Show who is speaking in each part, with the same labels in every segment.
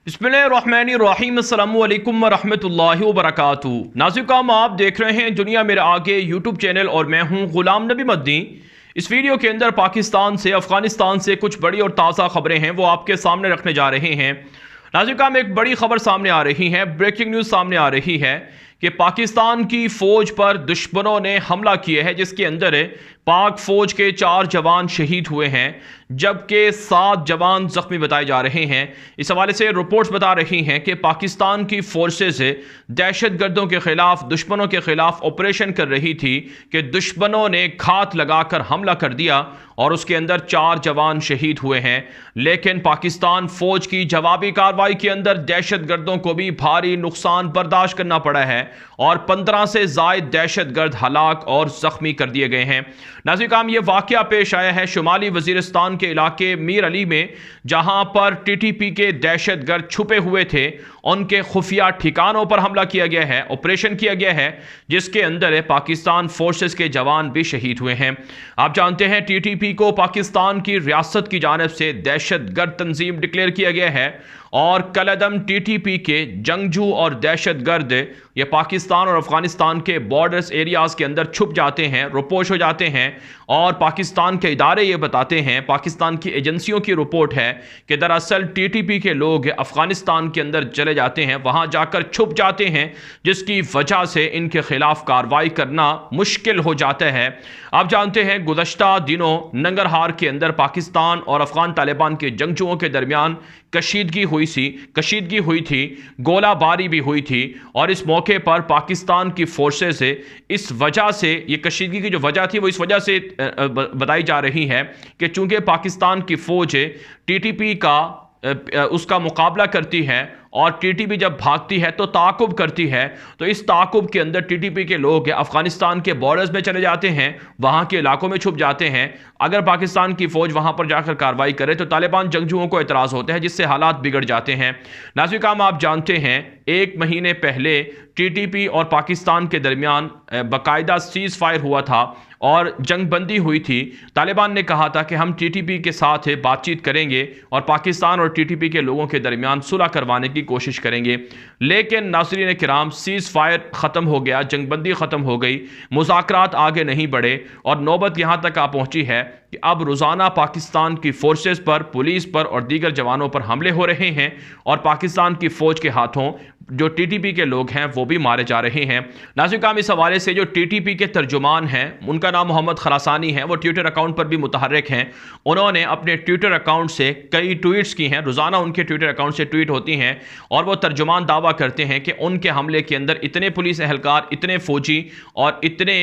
Speaker 1: बिस्मिल्लाहिर्रहमानिर्रहीम अस्सलामु अलैकुम वरहमतुल्लाहि वबरकातुहू। नाज़िर, आप देख रहे हैं दुनिया मेरे आगे यूट्यूब चैनल और मैं हूं गुलाम नबी मद्दी। इस वीडियो के अंदर पाकिस्तान से, अफगानिस्तान से कुछ बड़ी और ताज़ा खबरें हैं वो आपके सामने रखने जा रहे हैं। नाज़िर, एक बड़ी खबर सामने आ रही है, ब्रेकिंग न्यूज़ सामने आ रही है कि पाकिस्तान की फ़ौज पर दुश्मनों ने हमला किया है, जिसके अंदर पाक फ़ौज के 4 जवान शहीद हुए हैं जबकि 7 जवान ज़ख्मी बताए जा रहे हैं। इस हवाले से रिपोर्ट्स बता रही हैं कि पाकिस्तान की फोर्सेस दहशत गर्दों के ख़िलाफ़, दुश्मनों के ख़िलाफ़ ऑपरेशन कर रही थी कि दुश्मनों ने घात लगाकर हमला कर दिया और उसके अंदर 4 जवान शहीद हुए हैं। लेकिन पाकिस्तान फ़ौज की जवाबी कार्रवाई के अंदर दहशत गर्दों को भी भारी नुकसान बर्दाश्त करना पड़ा है और 15 से ज़ायद दहशत गर्द हलाक और ज़ख्मी कर दिए गए हैं। नाज़िर, ये वाक़या पेश आया है शुमाली वज़ीरिस्तान के इलाके मीर अली में, जहां पर टीटीपी के दहशत गर्द छुपे हुए थे। उनके खुफिया ठिकानों पर हमला किया गया है, ऑपरेशन किया गया है, जिसके अंदर पाकिस्तान फोर्सेस के जवान भी शहीद हुए हैं। आप जानते हैं टीटीपी को पाकिस्तान की रियासत की जानिब से दहशत गर्द तंजीम डिक्लेयर किया गया है और कलअदम टीटीपी के जंगजू और दहशत गर्द ये पाकिस्तान और अफगानिस्तान के बॉर्डर्स एरियाज़ के अंदर छुप जाते हैं, रुपोश हो जाते हैं और पाकिस्तान के इदारे ये बताते हैं, पाकिस्तान की एजेंसियों की रिपोर्ट है कि दरअसल टीटीपी के लोग अफगानिस्तान के अंदर चले जाते हैं, वहाँ जाकर छुप जाते हैं, जिसकी वजह से इनके खिलाफ कार्रवाई करना मुश्किल हो जाता है। आप जानते हैं गुज़श्ता दिनों नंगरहार के अंदर पाकिस्तान और अफगान तालिबान के जंगजुओं के दरमियान कशीदगी हुई थी, गोलाबारी भी हुई थी और इस मौके पर पाकिस्तान की फोर्सेस इस वजह से, ये कशीदगी की जो वजह थी वो इस वजह से बताई जा रही है कि चूंकि पाकिस्तान की फौज टीटीपी का उसका मुकाबला करती है और टीटीपी जब भागती है तो ताकुब करती है, तो इस ताकुब के अंदर टीटीपी के लोग अफगानिस्तान के बॉर्डर्स में चले जाते हैं, वहाँ के इलाकों में छुप जाते हैं। अगर पाकिस्तान की फ़ौज वहाँ पर जाकर कार्रवाई करे तो तालिबान जंगजुओं को एतराज़ होते हैं, जिससे हालात बिगड़ जाते हैं। नाज़िर, आप जानते हैं 1 महीने पहले टीटीपी और पाकिस्तान के दरमियान बाकायदा सीज़ फायर हुआ था और जंगबंदी हुई थी। तालिबान ने कहा था कि हम टीटीपी के साथ बातचीत करेंगे और पाकिस्तान और टीटीपी के लोगों के दरमियान सुलह करवाने की कोशिश करेंगे। लेकिन नाज़रीन किराम, सीज़ फायर ख़त्म हो गया, जंगबंदी ख़त्म हो गई, मुज़ाकरात आगे नहीं बढ़े और नौबत यहाँ तक आ पहुँची है कि अब रोज़ाना पाकिस्तान की फ़ोर्सेस पर, पुलिस पर और दीगर जवानों पर हमले हो रहे हैं और पाकिस्तान की फ़ौज के हाथों जो टीटीपी के लोग हैं वो भी मारे जा रहे हैं। नाज़रीन, इस हवाले से जो टीटीपी के तर्जुमान हैं, उनका नाम मोहम्मद खरासानी है, वो ट्विटर अकाउंट पर भी मुतहर्रिक हैं। उन्होंने अपने ट्विटर अकाउंट से कई ट्वीट्स की हैं, रोज़ाना उनके ट्विटर अकाउंट से ट्वीट होती हैं और वो तर्जुमान दावा करते हैं कि उनके हमले के अंदर इतने पुलिस एहलकार, इतने फ़ौजी और इतने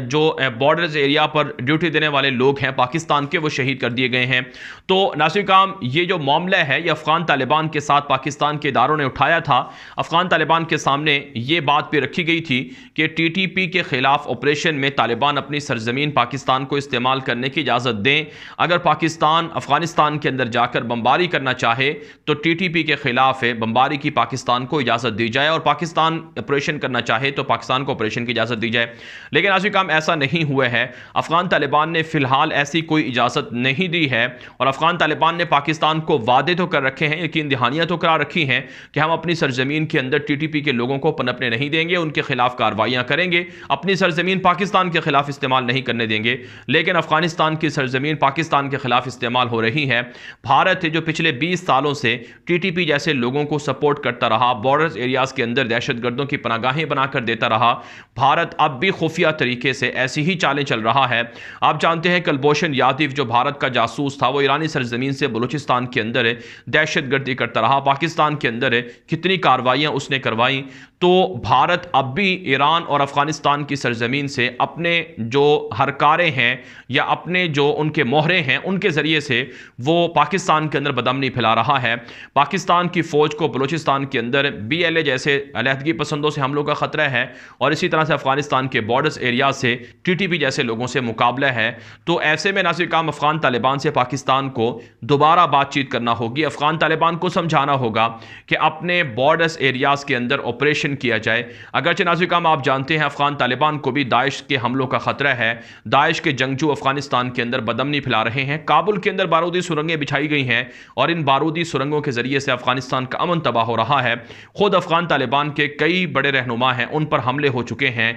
Speaker 1: जो बॉर्डर्स एरिया पर ड्यूटी देने वाले लोग हैं पाकिस्तान के, वो शहीद कर दिए गए हैं। तो नाज़रीन, ये जो मामला है ये अफ़गान तालिबान के साथ पाकिस्तान के इदारों ने उठाया था। अफ़गान तालिबान के सामने ये बात भी रखी गई थी कि टीटीपी के खिलाफ ऑपरेशन में तालिबान अपनी सरजमीन पाकिस्तान को इस्तेमाल करने की इजाज़त दें। अगर पाकिस्तान अफगानिस्तान के अंदर जाकर बमबारी करना चाहे तो टीटीपी के खिलाफ बमबारी की पाकिस्तान को इजाज़त दी जाए और पाकिस्तान ऑपरेशन करना चाहे तो पाकिस्तान को ऑपरेशन की इजाज़त दी जाए। लेकिन आज काम ऐसा नहीं हुआ है। अफगान तालिबान ने फ़िलहाल ऐसी कोई इजाज़त नहीं दी है और अफगान तालिबान ने पाकिस्तान को वादे तो कर रखे हैं, यकीन दहानियाँ तो करा रखी हैं कि हम अपनी सरजमीन के अंदर टीटीपी के लोगों को पनपने नहीं देंगे, उनके खिलाफ कार्रवाइयां करेंगे, अपनी सरजमीन पाकिस्तान के खिलाफ इस्तेमाल नहीं करने देंगे। लेकिन अफगानिस्तान की सरजमीन पाकिस्तान के खिलाफ इस्तेमाल हो रही है। भारत जो पिछले 20 सालों से टीटीपी जैसे लोगों को सपोर्ट करता रहा, बॉर्डर्स एरियाज के अंदर दहशतगर्दों की पनागाहें बनाकर देता रहा, भारत अब भी खुफिया तरीके से ऐसी ही चालें चल रहा है। आप जानते हैं कुलभूषण यादव जो भारत का जासूस था, वो ईरानी सरजमीन से बलूचिस्तान के अंदर दहशतगर्दी करता रहा, पाकिस्तान के अंदर कितनी कार्रवाइयां उसने करवाई। तो भारत अब भी ईरान और अफगानिस्तान की सरजमीन से अपने जो हरकारे हैं या अपने जो उनके मोहरे हैं उनके ज़रिए से वो पाकिस्तान के अंदर बदअमनी फैला रहा है। पाकिस्तान की फ़ौज को बलूचिस्तान के अंदर BLA जैसे अलहदगी पसंदों से हमलों का ख़तरा है और इसी तरह से अफगानिस्तान के बॉर्डर्स एरिया से TTP जैसे लोगों से मुकाबला है। तो ऐसे में नासिर काम अफगान तालिबान से पाकिस्तान को दोबारा बातचीत करना होगी, अफगान तालिबान को समझाना होगा कि अपने बॉर्डर्स एरियाज़ के अंदर ऑपरेशन ऑपरेशन किया जाए। अगरचे नाज़रीन आप जानते हैं अफगान तालिबान को भी दाइश के हमलों का खतरा है। दाइश के जंगजू अफगानिस्तान के अंदर बदअमनी फैला रहे हैं। काबुल के अंदर बारूदी सुरंगें बिछाई गई हैं और इन बारूदी सुरंगों के जरिए से अफगानिस्तान का अमन तबाह हो रहा है। खुद अफगान तालिबान के कई बड़े रहनुमा हैं, उन पर हमले हो चुके हैं।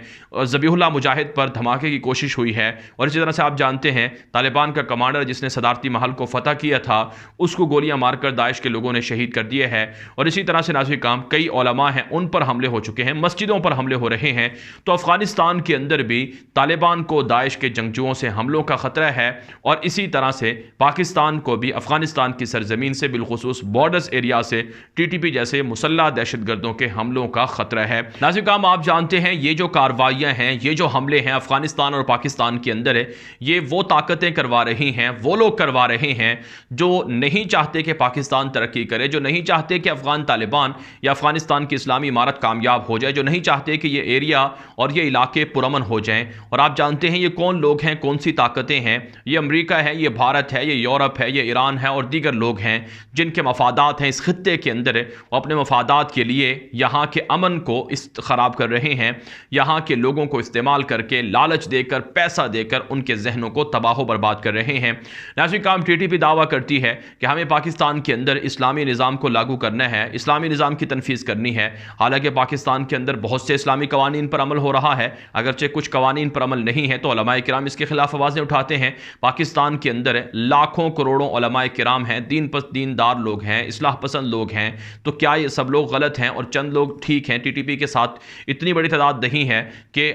Speaker 1: ज़बीहुल्लाह मुजाहिद पर धमाके की कोशिश हुई है और इसी तरह से आप जानते हैं तालिबान का कमांडर जिसने सदारती महल को फतह किया था उसको गोलियां मारकर दाइश के लोगों ने शहीद कर दिए हैं। और इसी तरह से नाज़रीन कई उलमा हैं उन पर हमले हो चुके हैं, मस्जिदों पर हमले हो रहे हैं। तो अफगानिस्तान के अंदर भी तालिबान को दाइश के जंगजुओं से हमलों का खतरा है और इसी तरह से पाकिस्तान को भी अफगानिस्तान की सरजमीन से बिलखुसूस बॉर्डर्स एरिया से टीटीपी जैसे मुसल्लह दहशतगर्दों के हमलों का खतरा है। नाज़रीन आप जानते हैं ये जो कार्रवाइयां हैं, ये जो हमले हैं अफगानिस्तान और पाकिस्तान के अंदर है, ये वो ताकतें करवा रही हैं, वो लोग करवा रहे हैं जो नहीं चाहते कि पाकिस्तान तरक्की करे, जो नहीं चाहते कि अफगान तालिबान या अफगानिस्तान की इस्लामी इमारत कामयाब हो जाए, जो नहीं चाहते कि ये एरिया और ये इलाके पुरअमन हो जाएं। और आप जानते हैं ये कौन लोग हैं, कौन सी ताकतें हैं। ये अमेरिका है, ये भारत है, ये यूरोप है, ये ईरान है और दीगर लोग हैं जिनके मफादात हैं इस खित्ते के अंदर। वो अपने मफादात के लिए यहाँ के अमन को ख़राब कर रहे हैं, यहाँ के लोगों को इस्तेमाल करके लालच देकर पैसा देकर उनके जहनों को तबाह बर्बाद कर रहे हैं। नाज़रीन टीटीपी दावा करती है कि हमें पाकिस्तान के अंदर इस्लामी निज़ाम को लागू करना है, इस्लामी निज़ाम की तनफीज़ करनी है। हालांकि पाकिस्तान के अंदर बहुत से इस्लामी कवानीन पर अमल हो रहा है, अगरचे कुछ कवानीन पर अमल नहीं है तो उलमाए किराम इसके खिलाफ आवाज़ें उठाते हैं। पाकिस्तान के अंदर लाखों करोड़ों उलमाए किराम हैं, दीनदार लोग हैं, इस्लाह पसंद लोग हैं। तो क्या ये सब लोग गलत हैं और चंद लोग ठीक हैं? टीटीपी के साथ इतनी बड़ी तादाद नहीं है कि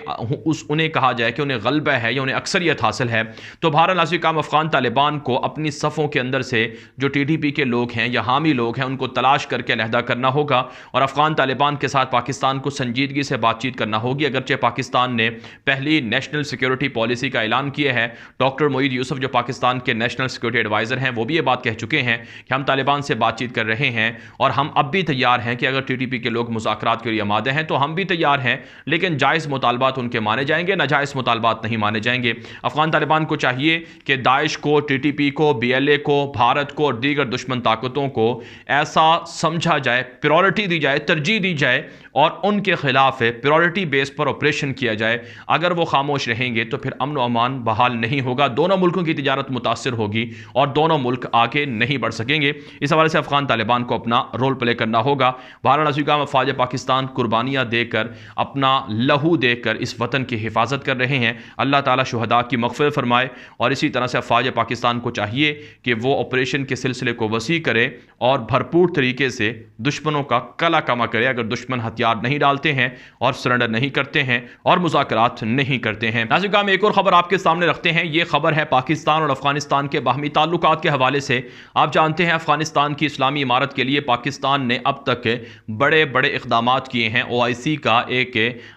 Speaker 1: उन्हें कहा जाए कि उन्हें गलबा है या उन्हें अक्सरियत हासिल है। तो बहरहाल नाज़रीन अफगान तालिबान को अपनी सफ़ों के अंदर से जो टीटीपी के लोग हैं या हामी लोग हैं उनको तलाश करके अलहदा करना होगा और अफगान तालिबान के साथ पाकिस्तान को संजीदगी से बातचीत करना होगी। अगरचे पाकिस्तान ने पहली नेशनल सिक्योरिटी पॉलिसी का ऐलान किया है, डॉक्टर मोईद यूसुफ जो पाकिस्तान के नेशनल सिक्योरिटी एडवाइज़र हैं वो भी ये बात कह चुके हैं कि हम तालिबान से बातचीत कर रहे हैं और हम अब भी तैयार हैं कि अगर टीटीपी के लोग मुज़ाकरात के लिए आमादे हैं तो हम भी तैयार हैं, लेकिन जायज़ मुतालबात उनके माने जाएंगे, नाजायज़ मुतालबात नहीं माने जाएंगे। अफगान तालिबान को चाहिए कि दाइश को, टीटीपी को, BLA को, भारत को और दीगर दुश्मन ताकतों को ऐसा समझा जाए, प्रायोरिटी दी जाए, तरजीह दी जाए और उनके खिलाफ प्रायोरिटी बेस पर ऑपरेशन किया जाए। अगर वो खामोश रहेंगे तो फिर अमन व अमान बहाल नहीं होगा, दोनों मुल्कों की तिजारत मुतासर होगी और दोनों मुल्क आगे नहीं बढ़ सकेंगे। इस हवाले से अफगान तालिबान को अपना रोल प्ले करना होगा। वाराणसी में फ़ौज पाकिस्तान कुर्बानियाँ देकर, अपना लहू देकर इस वतन की हिफाजत कर रहे हैं। अल्लाह ताला शुहदा की मग़फ़िरत फरमाए और इसी तरह से फ़ौज पाकिस्तान को चाहिए कि वो ऑपरेशन के सिलसिले को वसी करे और भरपूर तरीके से दुश्मनों का कला कमा करे। अगर दुश्मन हथियार नहीं डालते हैं और सरेंडर नहीं करते हैं और मुज़ाकरात नहीं करते हैं। नाज़रीन एक और ख़बर आपके सामने रखते हैं। ये खबर है पाकिस्तान और अफगानिस्तान के बाहमी ताल्लुकात के हवाले से। आप जानते हैं अफगानिस्तान की इस्लामी इमारत के लिए पाकिस्तान ने अब तक बड़े बड़े इक़दामात किए हैं। OIC का एक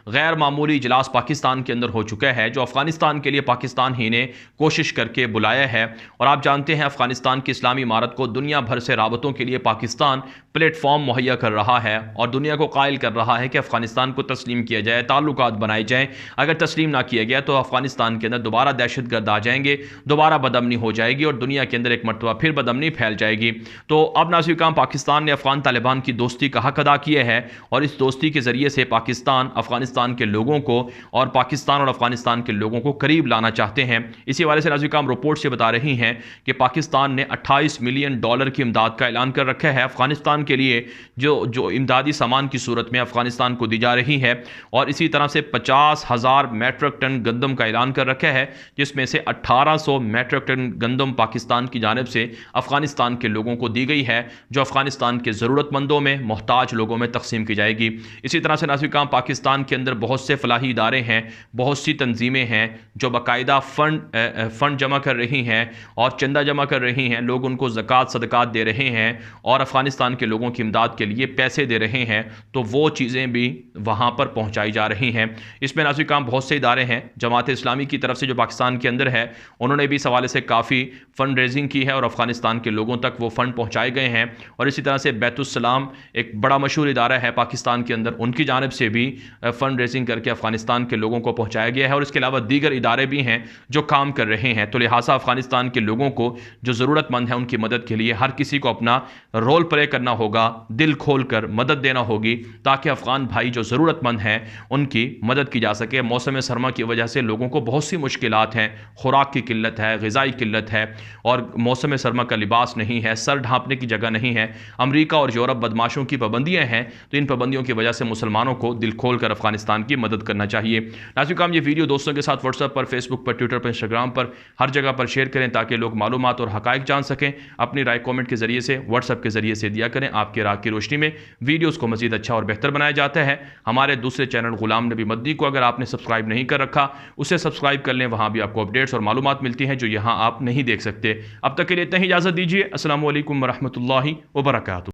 Speaker 1: गैर मामूली इजलास पाकिस्तान के अंदर हो चुका है जो अफगानिस्तान के लिए पाकिस्तान ही ने कोशिश करके बुलाया है। और आप जानते हैं अफगानिस्तान की इस्लामी इमारत को दुनिया भर से राबतों के लिए पाकिस्तान प्लेटफॉर्म मुहैया कर रहा है और दुनिया को कायल कर रहा है कि अफगानिस्तान को तस्लीम किया जाए, ताल्लुकात बनाए जाएं। अगर तस्लीम ना किया गया तो अफगानिस्तान के अंदर दोबारा दहशतगर्द आ जाएंगे, दोबारा बदअमनी हो जाएगी और दुनिया के अंदर एक मरतबा फिर बदअमनी फैल जाएगी। तो अब नाज़रीन पाकिस्तान ने अफगान तालिबान की दोस्ती का हक अदा किया है और इस दोस्ती के ज़रिए से पाकिस्तान अफगानिस्तान के लोगों को और पाकिस्तान और अफगानिस्तान के लोगों को करीब लाना चाहते हैं। इसी हवाले से नाज़रीन रिपोर्ट से बता रही हैं कि पाकिस्तान ने $28 मिलियन की इमदाद का ऐलान कर रखा है अफगानिस्तान के लिए, जो इमदादी सामान की सूरत में अफगानिस्तान को दी जा रही है। और इसी तरह से 50,000 मेट्रिक टन गंदम का ऐलान कर रखा है जिसमें से 1800 मेट्रिक टन गंदम पाकिस्तान की जानिब से अफगानिस्तान के लोगों को दी गई है जो अफगानिस्तान के ज़रूरतमंदों में, मोहताज लोगों में तकसीम की जाएगी। इसी तरह से नाज़रीन पाकिस्तान के अंदर बहुत से फलाही इदारे हैं, बहुत सी तंजीमें हैं जो बाकायदा फ़ंड जमा कर रही हैं और चंदा जमा कर रही हैं। लोग उनको ज़कात सदकात दे रहे हैं और अफगानिस्तान के लोगों की इमदाद के लिए पैसे दे रहे हैं, तो वो चीज़ें भी वहाँ पर पहुँचाई जा रही हैं। इसमें नाज़रीन बहुत से इदारे हैं, जमात इस्लामी की तरफ से जो पाकिस्तान के अंदर है उन्होंने भी इस हवाले से काफ़ी फ़ंड रेजिंग की है और अफगानिस्तान के लोगों तक वो फ़ंड पहुँचाए गए हैं। और इसी तरह से बैतुस्सलाम एक बड़ा मशहूर इदारा है पाकिस्तान के अंदर, उनकी जानिब से भी फ़ंड रेजिंग करके अफगानिस्तान के लोगों को पहुँचाया गया है। और इसके अलावा दीगर इदारे भी हैं जो काम कर रहे हैं। तो लिहाजा अफगानिस्तान के लोगों को जो ज़रूरतमंद है उनकी मदद के लिए हर किसी को अपना रोल प्ले करना होगा, दिल खोल कर मदद देना होगी ताकि ताकि अफ़गान भाई जो ज़रूरतमंद हैं उनकी मदद की जा सके। मौसम सरमा की वजह से लोगों को बहुत सी मुश्किलात हैं, खुराक की किल्लत है, ग़िज़ाई किल्लत है और मौसम सरमा का लिबास नहीं है, सर ढांपने की जगह नहीं है। अमेरिका और यूरोप बदमाशों की पाबंदियाँ हैं, तो इन पाबंदियों की वजह से मुसलमानों को दिल खोल कर अफ़गानिस्तान की मदद करना चाहिए। नाज़रीन, ये वीडियो दोस्तों के साथ व्हाट्सएप पर, फेसबुक पर, ट्विटर पर, इंस्टाग्राम पर, हर जगह पर शेयर करें ताकि लोग मालूमात और हक़ाइक़ जान सकें। अपनी राय कमेंट के ज़रिए से, व्हाट्सएप के ज़रिए से दिया करें। आपके राय की रोशनी में वीडियोज़ को मज़ीद अच्छा और बेहतर बनाया जाता है। हमारे दूसरे चैनल ग़ुलाम नबी मद्दी को अगर आपने सब्सक्राइब नहीं कर रखा, उसे सब्सक्राइब कर लें। वहाँ भी आपको अपडेट्स और मालूमात मिलती हैं जो यहाँ आप नहीं देख सकते। अब तक के लिए इतना ही इजाज़त दीजिए। अस्सलामु अलैकुम व रहमतुल्लाहि व बरकातुहू।